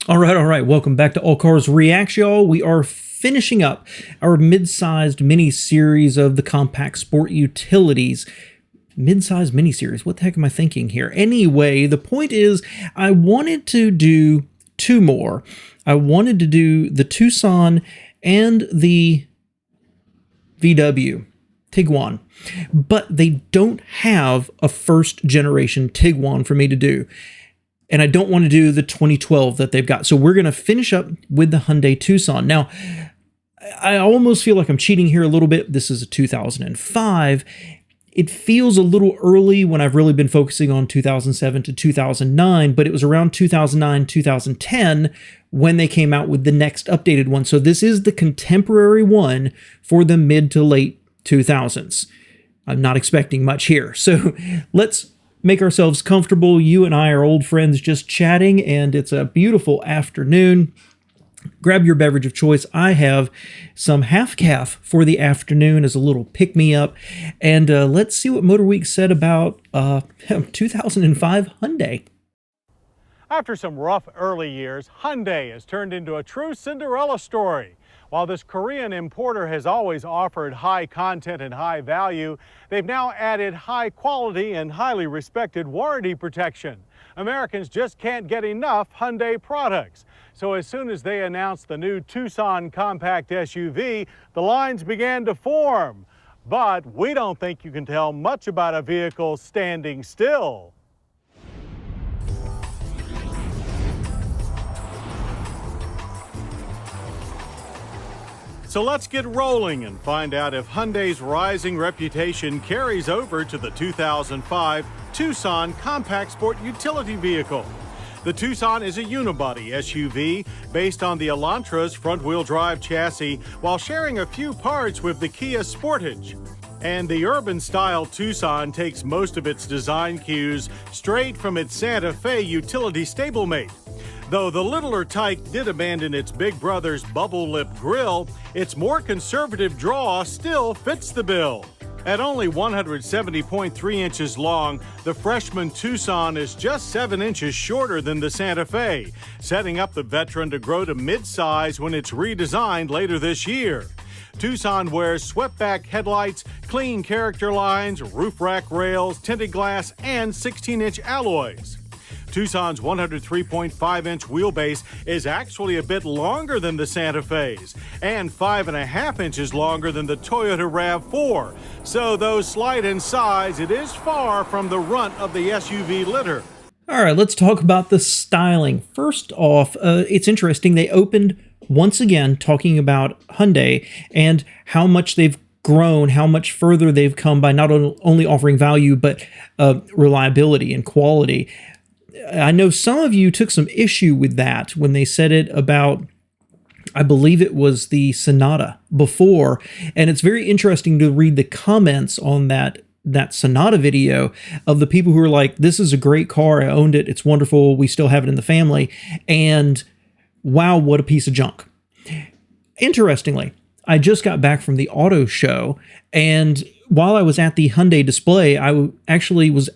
All right. Welcome back to All Cars Reacts, y'all. We are finishing up our mid-sized mini-series of the compact sport utilities. Mid-sized mini-series? What the heck am I thinking here? Anyway, the point is I wanted to do two more. I wanted to do the Tucson and the VW Tiguan, but they don't have a first-generation Tiguan for me to do. And I don't want to do the 2012 that they've got. So we're going to finish up with the Hyundai Tucson. Now, I almost feel like I'm cheating here a little bit. This is a 2005. It feels a little early when I've really been focusing on 2007 to 2009, but it was around 2009, 2010 when they came out with the next updated one. So this is the contemporary one for the mid to late 2000s. I'm not expecting much here. So let's make ourselves comfortable. You and I are old friends just chatting, and it's a beautiful afternoon. Grab your beverage of choice. I have some half-calf for the afternoon as a little pick-me-up. And let's see what Motorweek said about 2005 Hyundai. After some rough early years, Hyundai has turned into a true Cinderella story. While this Korean importer has always offered high content and high value, they've now added high quality and highly respected warranty protection. Americans just can't get enough Hyundai products. So as soon as they announced the new Tucson compact SUV, the lines began to form. But we don't think you can tell much about a vehicle standing still. So let's get rolling and find out if Hyundai's rising reputation carries over to the 2005 Tucson compact sport utility vehicle. The Tucson is a unibody SUV based on the Elantra's front-wheel drive chassis while sharing a few parts with the Kia Sportage. And the urban-style Tucson takes most of its design cues straight from its Santa Fe utility stablemate. Though the littler Tyke did abandon its big brother's bubble lip grille, its more conservative draw still fits the bill. At only 170.3 inches long, the freshman Tucson is just 7 inches shorter than the Santa Fe, setting up the veteran to grow to mid-size when it's redesigned later this year. Tucson wears swept-back headlights, clean character lines, roof rack rails, tinted glass, and 16-inch alloys. Tucson's 103.5-inch wheelbase is actually a bit longer than the Santa Fe's and 5.5 inches longer than the Toyota RAV4. So though slight in size, it is far from the runt of the SUV litter. All right, let's talk about the styling. First off, it's interesting. They opened once again talking about Hyundai and how much they've grown, how much further they've come by not only offering value, but reliability and quality. I know some of you took some issue with that when they said it about, I believe it was the Sonata before, and it's very interesting to read the comments on that Sonata video of the people who are like, this is a great car, I owned it, it's wonderful, we still have it in the family, and wow, what a piece of junk. Interestingly, I just got back from the auto show, and while I was at the Hyundai display, I actually was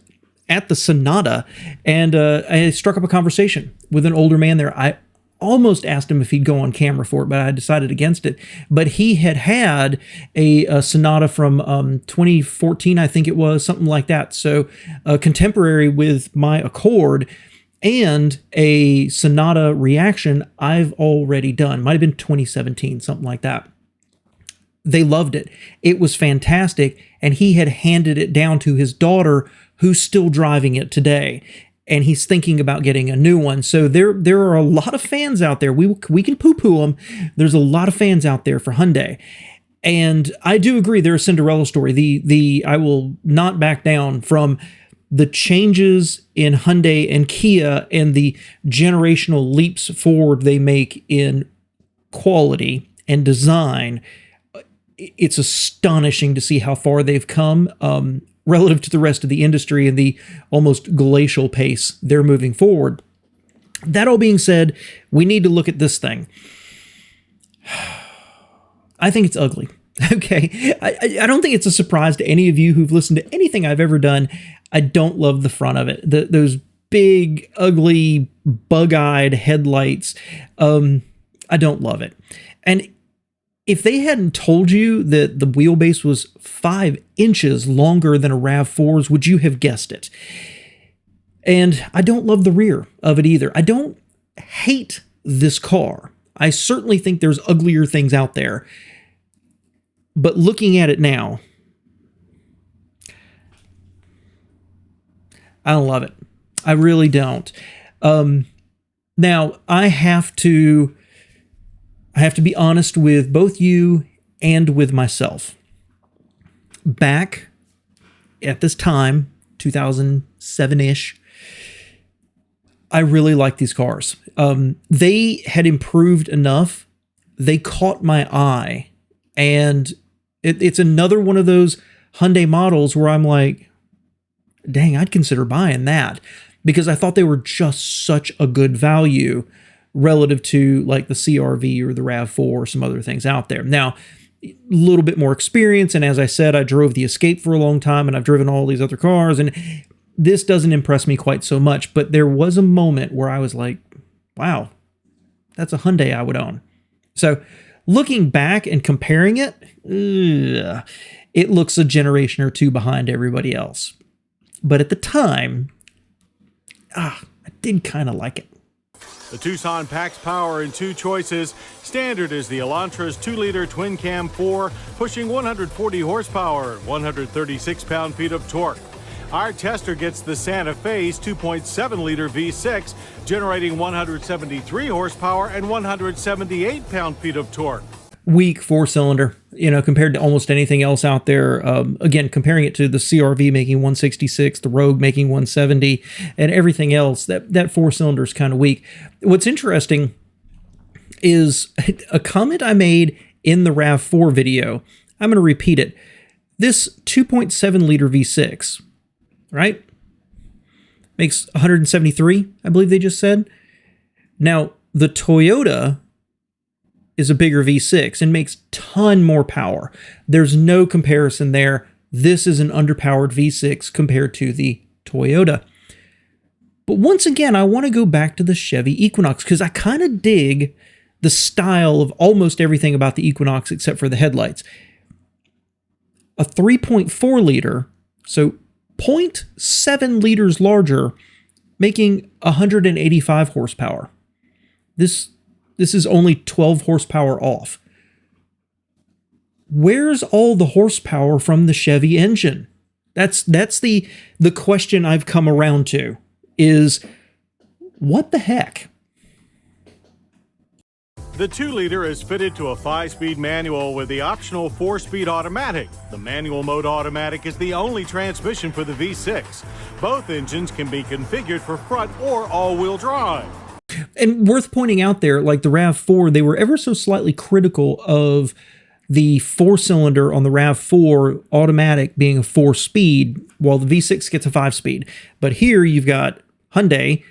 at the Sonata, and I struck up a conversation with an older man there. I almost asked him if he'd go on camera for it, but I decided against it. But he had a Sonata from 2014, I think it was, something like that. So contemporary with my Accord, and a Sonata Reaction I've already done. Might have been 2017, something like that. They loved it. It was fantastic, and he had handed it down to his daughter, who's still driving it today, and he's thinking about getting a new one. So there are a lot of fans out there. We can poo-poo them. There's a lot of fans out there for Hyundai, and I do agree they're a Cinderella story. I will not back down from the changes in Hyundai and Kia and the generational leaps forward they make in quality and design. It's astonishing to see how far they've come relative to the rest of the industry and the almost glacial pace they're moving forward. That all being said, we need to look at this thing. I think it's ugly. Okay, I don't think it's a surprise to any of you who've listened to anything I've ever done. I don't love the front of it. Those big, ugly, bug-eyed headlights. I don't love it. And if they hadn't told you that the wheelbase was 5 inches longer than a RAV4's, would you have guessed it? And I don't love the rear of it either. I don't hate this car. I certainly think there's uglier things out there. But looking at it now, I don't love it. I really don't. Now, I have to be honest with both you and with myself. Back at this time, 2007-ish, I really liked these cars. They had improved enough. They caught my eye. And it's another one of those Hyundai models where I'm like, dang, I'd consider buying that, because I thought they were just such a good value relative to like the CR-V or the RAV4 or some other things out there. Now, a little bit more experience, and as I said, I drove the Escape for a long time, and I've driven all these other cars, and this doesn't impress me quite so much, but there was a moment where I was like, wow, that's a Hyundai I would own. So looking back and comparing it, it looks a generation or two behind everybody else. But at the time, I did kind of like it. The Tucson packs power in 2 choices. Standard is the Elantra's 2-liter twin-cam 4, pushing 140 horsepower and 136 pound-feet of torque. Our tester gets the Santa Fe's 2.7-liter V6, generating 173 horsepower and 178 pound-feet of torque. Weak 4-cylinder, compared to almost anything else out there. Again, comparing it to the CR-V making 166, the Rogue making 170, and everything else, that 4-cylinder is kind of weak. What's interesting is a comment I made in the RAV4 video. I'm going to repeat it. This 2.7-liter V6, right, makes 173, I believe they just said. Now, the Toyota is a bigger V6 and makes ton more power. There's no comparison there. This is an underpowered V6 compared to the Toyota. But once again, I want to go back to the Chevy Equinox because I kind of dig the style of almost everything about the Equinox except for the headlights. A 3.4 liter, so 0.7 liters larger, making 185 horsepower. This is only 12 horsepower off. Where's all the horsepower from the Chevy engine? That's the question I've come around to, is what the heck? The 2-liter is fitted to a 5-speed manual with the optional 4-speed automatic. The manual mode automatic is the only transmission for the V6. Both engines can be configured for front or all-wheel drive. And worth pointing out there, like the RAV4, they were ever so slightly critical of the 4-cylinder on the RAV4 automatic being a 4-speed, while the V6 gets a 5-speed. But here you've got Hyundai.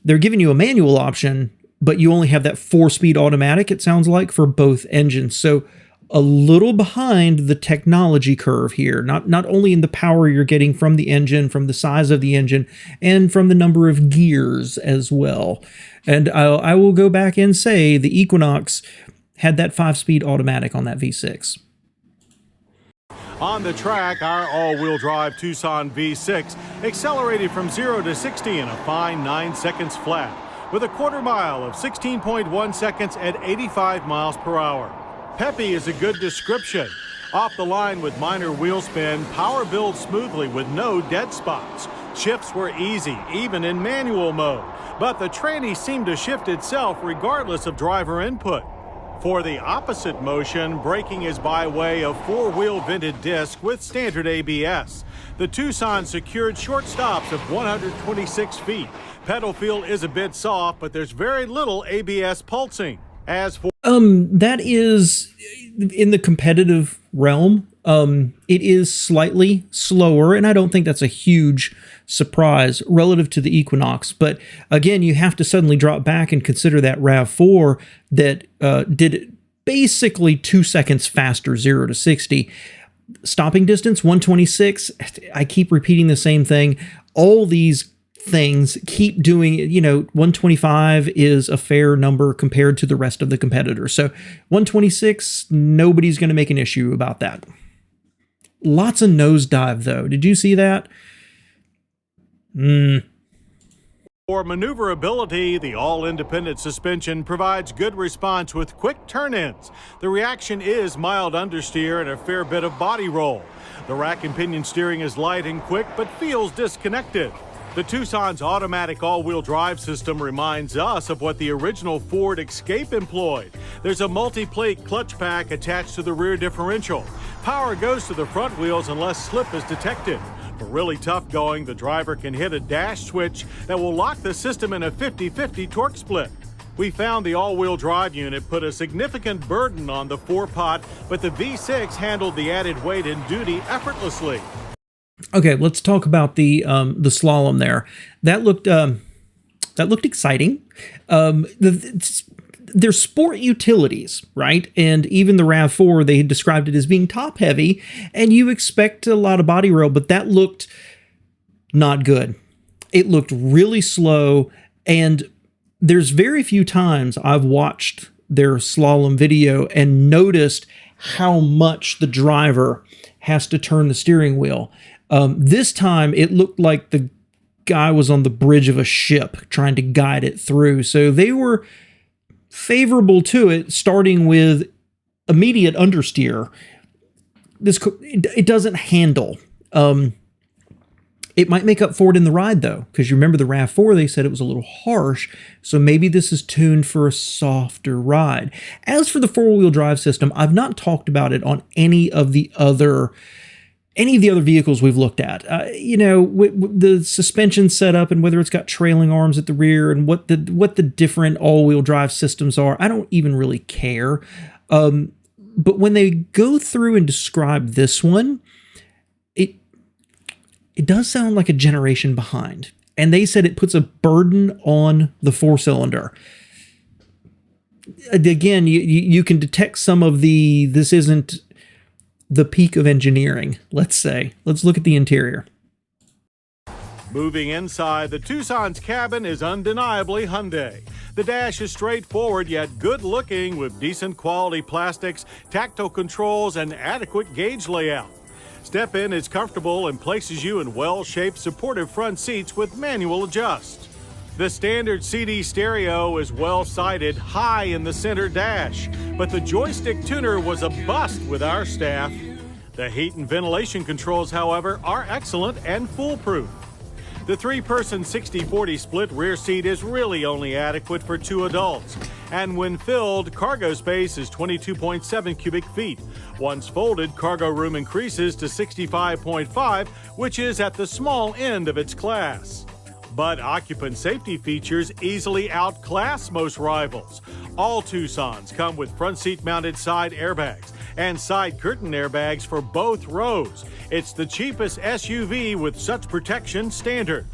They're giving you a manual option, but you only have that 4-speed automatic, it sounds like, for both engines. So a little behind the technology curve here, not only in the power you're getting from the engine, from the size of the engine, and from the number of gears as well. And I will go back and say the Equinox had that 5-speed automatic on that V6. On the track, our all-wheel drive Tucson V6 accelerated from 0 to 60 in a fine 9 seconds flat, with a quarter mile of 16.1 seconds at 85 miles per hour. Peppy is a good description. Off the line with minor wheel spin, power builds smoothly with no dead spots. Shifts were easy, even in manual mode. But the tranny seemed to shift itself regardless of driver input. For the opposite motion, braking is by way of 4-wheel vented disc with standard ABS. The Tucson secured short stops of 126 feet. Pedal feel is a bit soft, but there's very little ABS pulsing. As for that is in the competitive realm. It is slightly slower, and I don't think that's a huge surprise relative to the Equinox. But again, you have to suddenly drop back and consider that RAV4 that did it basically 2 seconds faster, 0 to 60. Stopping distance, 126. I keep repeating the same thing. All these things, keep doing it. 125 is a fair number compared to the rest of the competitors. So 126, nobody's going to make an issue about that. Lots of nosedive, though. Did you see that? For maneuverability, the all-independent suspension provides good response with quick turn-ins. The reaction is mild understeer and a fair bit of body roll. The rack and pinion steering is light and quick, but feels disconnected. The Tucson's automatic all-wheel drive system reminds us of what the original Ford Escape employed. There's a multi-plate clutch pack attached to the rear differential. Power goes to the front wheels unless slip is detected. For really tough going, the driver can hit a dash switch that will lock the system in a 50-50 torque split. We found the all-wheel drive unit put a significant burden on the four-pot, but the V6 handled the added weight and duty effortlessly. Okay, let's talk about the slalom there. That looked exciting. They're sport utilities, right? And even the RAV4, they described it as being top heavy, and you expect a lot of body roll, but that looked not good. It looked really slow, and there's very few times I've watched their slalom video and noticed how much the driver has to turn the steering wheel. This time, it looked like the guy was on the bridge of a ship trying to guide it through. So they were favorable to it, starting with immediate understeer. It doesn't handle. It might make up for it in the ride, though, because you remember the RAV4, they said it was a little harsh, so maybe this is tuned for a softer ride. As for the four-wheel drive system, I've not talked about it on any of the other vehicles we've looked at. The suspension setup and whether it's got trailing arms at the rear and what the different all-wheel drive systems are, I don't even really care. But when they go through and describe this one, it does sound like a generation behind. And they said it puts a burden on the four-cylinder. Again, you can detect some of this isn't the peak of engineering, let's say. Let's look at the interior. Moving inside, the Tucson's cabin is undeniably Hyundai. The dash is straightforward yet good-looking with decent quality plastics, tactile controls, and adequate gauge layout. Step in is comfortable and places you in well-shaped supportive front seats with manual adjust. The standard CD stereo is well-sighted high in the center dash, but the joystick tuner was a bust with our staff. The heat and ventilation controls, however, are excellent and foolproof. The three-person 60-40 split rear seat is really only adequate for two adults, and when filled, cargo space is 22.7 cubic feet. Once folded, cargo room increases to 65.5, which is at the small end of its class. But occupant safety features easily outclass most rivals. All Tucsons come with front seat mounted side airbags and side curtain airbags for both rows. It's the cheapest SUV with such protection standard.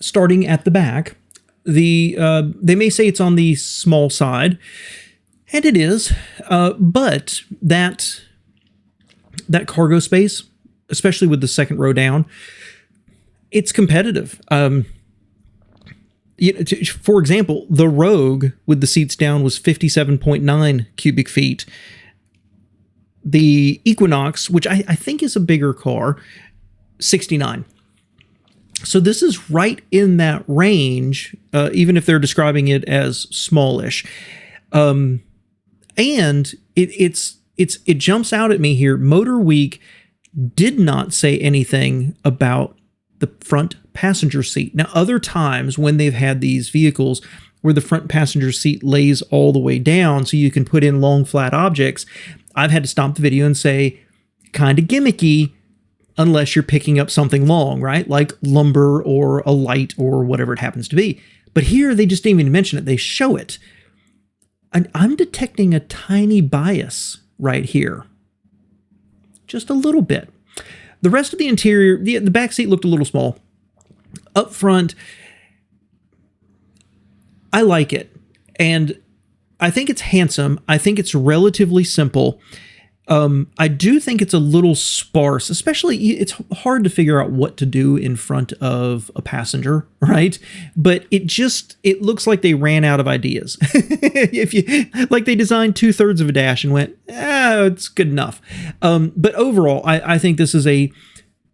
Starting at the back, they may say it's on the small side, and it is, but that cargo space, especially with the second row down, it's competitive. For example, the Rogue with the seats down was 57.9 cubic feet. The Equinox, which I think is a bigger car, 69. So this is right in that range, even if they're describing it as smallish. And it jumps out at me here. Motorweek did not say anything about the front passenger seat. Now, other times when they've had these vehicles where the front passenger seat lays all the way down so you can put in long flat objects, I've had to stop the video and say, kind of gimmicky, unless you're picking up something long, right? Like lumber or a light or whatever it happens to be. But here, they just didn't even mention it. They show it. And I'm detecting a tiny bias right here. Just a little bit. The rest of the interior, the back seat looked a little small. Up front, I like it. And I think it's handsome. I think it's relatively simple. I do think it's a little sparse, especially it's hard to figure out what to do in front of a passenger, right? But it looks like they ran out of ideas. If you like, they designed 2/3 of a dash and went, it's good enough. But overall, I think this is a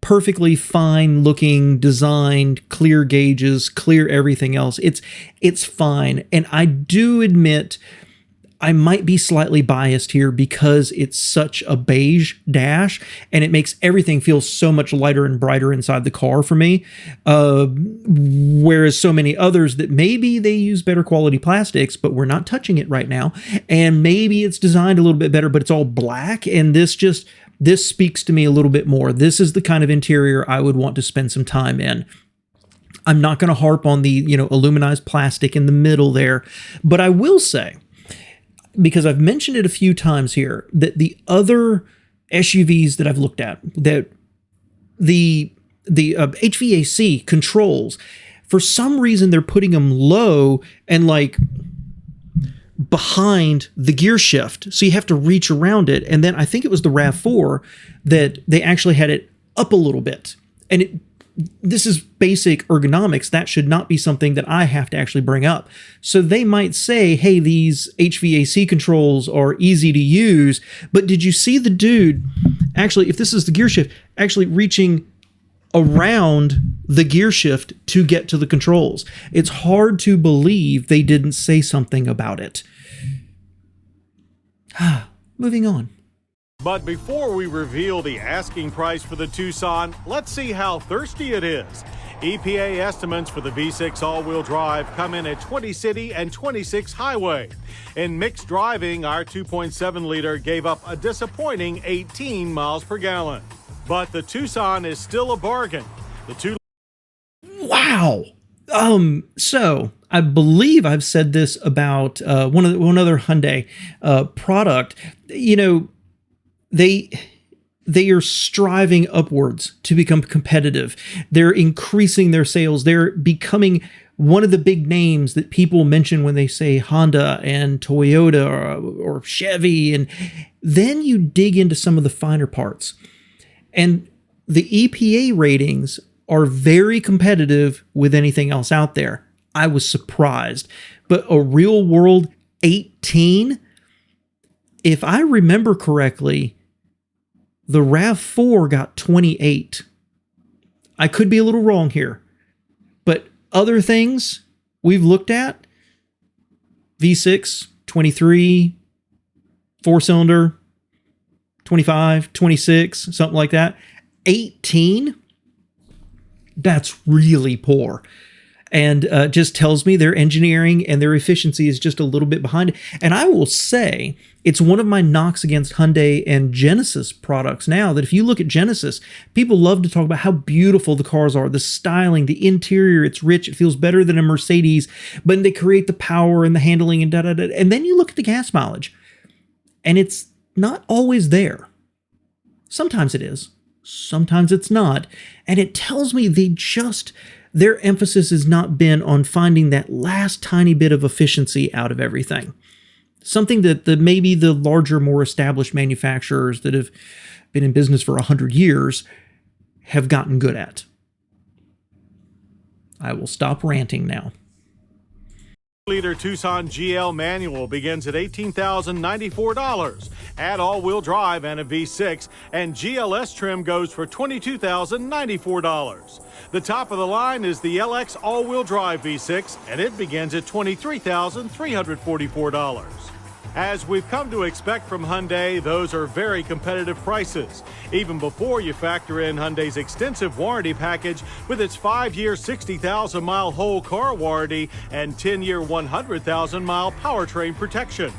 perfectly fine looking, designed, clear gauges, clear everything else. It's fine. And I do admit I might be slightly biased here because it's such a beige dash and it makes everything feel so much lighter and brighter inside the car for me. Whereas so many others that maybe they use better quality plastics, but we're not touching it right now. And maybe it's designed a little bit better, but it's all black. And this speaks to me a little bit more. This is the kind of interior I would want to spend some time in. I'm not going to harp on the, aluminized plastic in the middle there, but I will say, because I've mentioned it a few times here, that the other SUVs that I've looked at, that the HVAC controls, for some reason they're putting them low and like behind the gear shift, so you have to reach around it. And then I think it was the RAV4 that they actually had it up a little bit, and this is basic ergonomics. That should not be something that I have to actually bring up. So they might say, hey, these HVAC controls are easy to use, but did you see the dude actually, if this is the gear shift, actually reaching around the gear shift to get to the controls? It's hard to believe they didn't say something about it. Moving on. But before we reveal the asking price for the Tucson, let's see how thirsty it is. EPA estimates for the V6 all-wheel drive come in at 20 city and 26 highway. In mixed driving, our 2.7-liter gave up a disappointing 18 miles per gallon. But the Tucson is still a bargain. Wow. So I believe I've said this about one other Hyundai product. They are striving upwards to become competitive. They're increasing their sales. They're becoming one of the big names that people mention when they say Honda and Toyota or Chevy. And then you dig into some of the finer parts. And the EPA ratings are very competitive with anything else out there. I was surprised. But a real world 18, if I remember correctly, the RAV4 got 28. I could be a little wrong here, but other things we've looked at, V6, 23, 4-cylinder, 25, 26, something like that. 18, that's really poor. And just tells me their engineering and their efficiency is just a little bit behind. And I will say, it's one of my knocks against Hyundai and Genesis products now, that if you look at Genesis, people love to talk about how beautiful the cars are, the styling, the interior, it's rich, it feels better than a Mercedes, but they create the power and the handling and da-da-da. And then you look at the gas mileage, and it's not always there. Sometimes it is, sometimes it's not. And it tells me their emphasis has not been on finding that last tiny bit of efficiency out of everything. Something that maybe the larger, more established manufacturers that have been in business for 100 years have gotten good at. I will stop ranting now. Liter Tucson GL manual begins at $18,094. Add all-wheel drive and a V6, and GLS trim goes for $22,094. The top of the line is the LX all-wheel drive V6, and it begins at $23,344. As we've come to expect from Hyundai, those are very competitive prices, even before you factor in Hyundai's extensive warranty package with its 5-year, 60,000-mile whole car warranty and 10-year, 100,000-mile powertrain protection.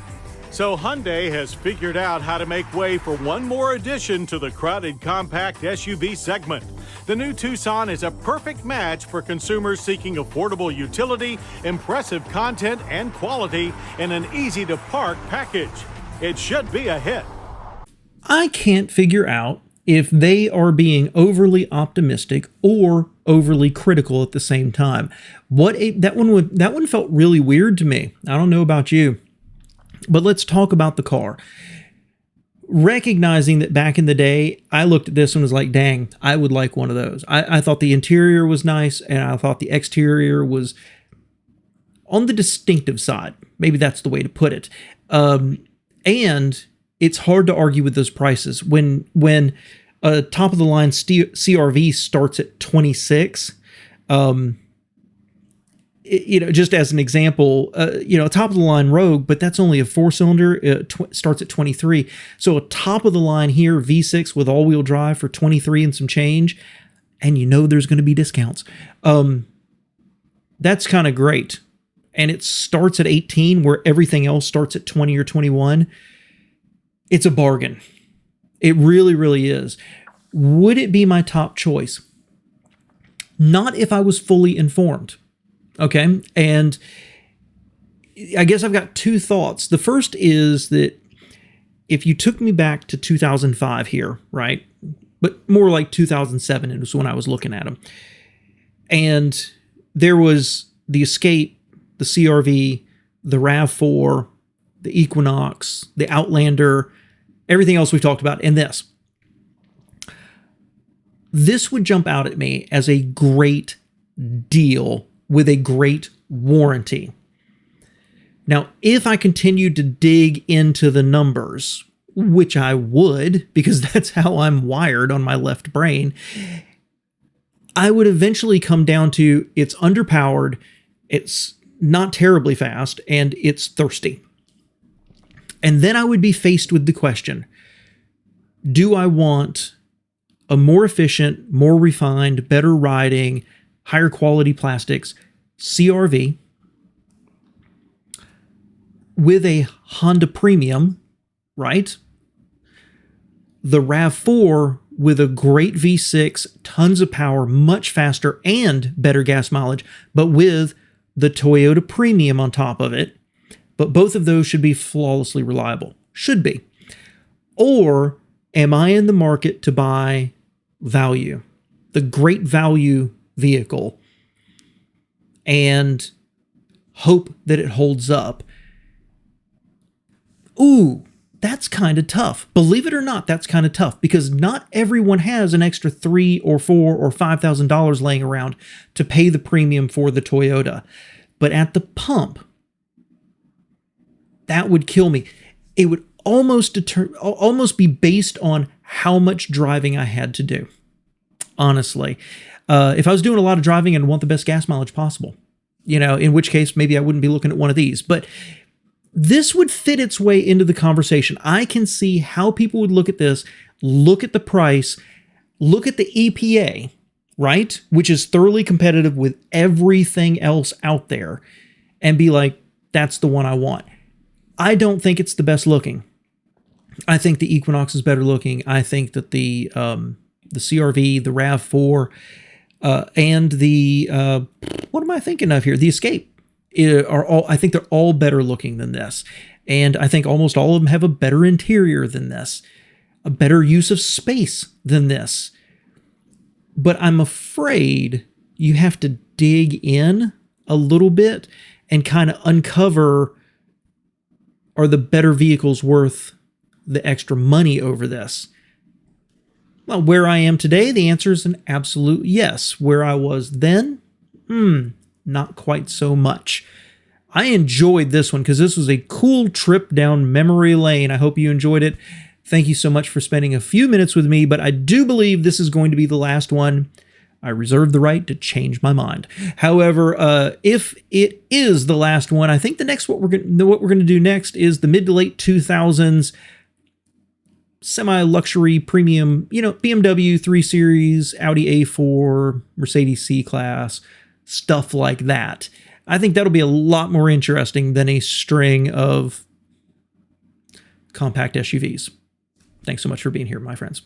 So Hyundai has figured out how to make way for one more addition to the crowded compact SUV segment. The new Tucson is a perfect match for consumers seeking affordable utility, impressive content, and quality in an easy-to-park package. It should be a hit. I can't figure out if they are being overly optimistic or overly critical at the same time. That one felt really weird to me. I don't know about you. But let's talk about the car. recognizing that back in the day, I looked at this and was like, dang, I would like one of those. I thought the interior was nice, and I thought the exterior was on the distinctive side. Maybe that's the way to put it. And it's hard to argue with those prices. When a top-of-the-line CRV starts at 26, just as an example, a top-of-the-line Rogue, but that's only a 4-cylinder. It starts at 23. So a top-of-the-line here, V6 with all-wheel drive for 23 and some change, and there's going to be discounts. That's kind of great. And it starts at 18, where everything else starts at 20 or 21. It's a bargain. It really, really is. Would it be my top choice? Not if I was fully informed. Okay, and I guess I've got two thoughts. The first is that if you took me back to 2005 here, right, but more like 2007 is when I was looking at them, and there was the Escape, the CRV, the RAV4, the Equinox, the Outlander, everything else we've talked about, and this would jump out at me as a great deal with a great warranty. Now, if I continued to dig into the numbers, which I would, because that's how I'm wired on my left brain, I would eventually come down to it's underpowered, it's not terribly fast, and it's thirsty. And then I would be faced with the question, do I want a more efficient, more refined, better riding, higher quality plastics CRV with a Honda Premium, right? The RAV4 with a great V6, tons of power, much faster and better gas mileage, but with the Toyota Premium on top of it. But both of those should be flawlessly reliable. Should be. Or am I in the market to buy value? The great value vehicle, and hope that it holds up. Ooh, that's kind of tough. Believe it or not, that's kind of tough, because not everyone has an extra $3,000 or $4,000 or $5,000 laying around to pay the premium for the Toyota. But at the pump, that would kill me. It would almost be based on how much driving I had to do. Honestly, if I was doing a lot of driving and want the best gas mileage possible, in which case maybe I wouldn't be looking at one of these. But this would fit its way into the conversation. I can see how people would look at this, look at the price, look at the EPA, right, which is thoroughly competitive with everything else out there, and be like, that's the one I want. I don't think it's the best looking. I think the Equinox is better looking. I think that the CRV, the RAV4, and the what am I thinking of here? The Escape are all. I think they're all better looking than this, and I think almost all of them have a better interior than this, a better use of space than this. But I'm afraid you have to dig in a little bit and kind of uncover, are the better vehicles worth the extra money over this? Well, where I am today, the answer is an absolute yes. Where I was then, not quite so much. I enjoyed this one because this was a cool trip down memory lane. I hope you enjoyed it. Thank you so much for spending a few minutes with me, but I do believe this is going to be the last one. I reserve the right to change my mind. However, if it is the last one, I think the next what we're going to do next is the mid to late 2000s semi-luxury premium, BMW 3 Series, Audi A4, Mercedes C-Class, stuff like that. I think that'll be a lot more interesting than a string of compact SUVs. Thanks so much for being here, my friends.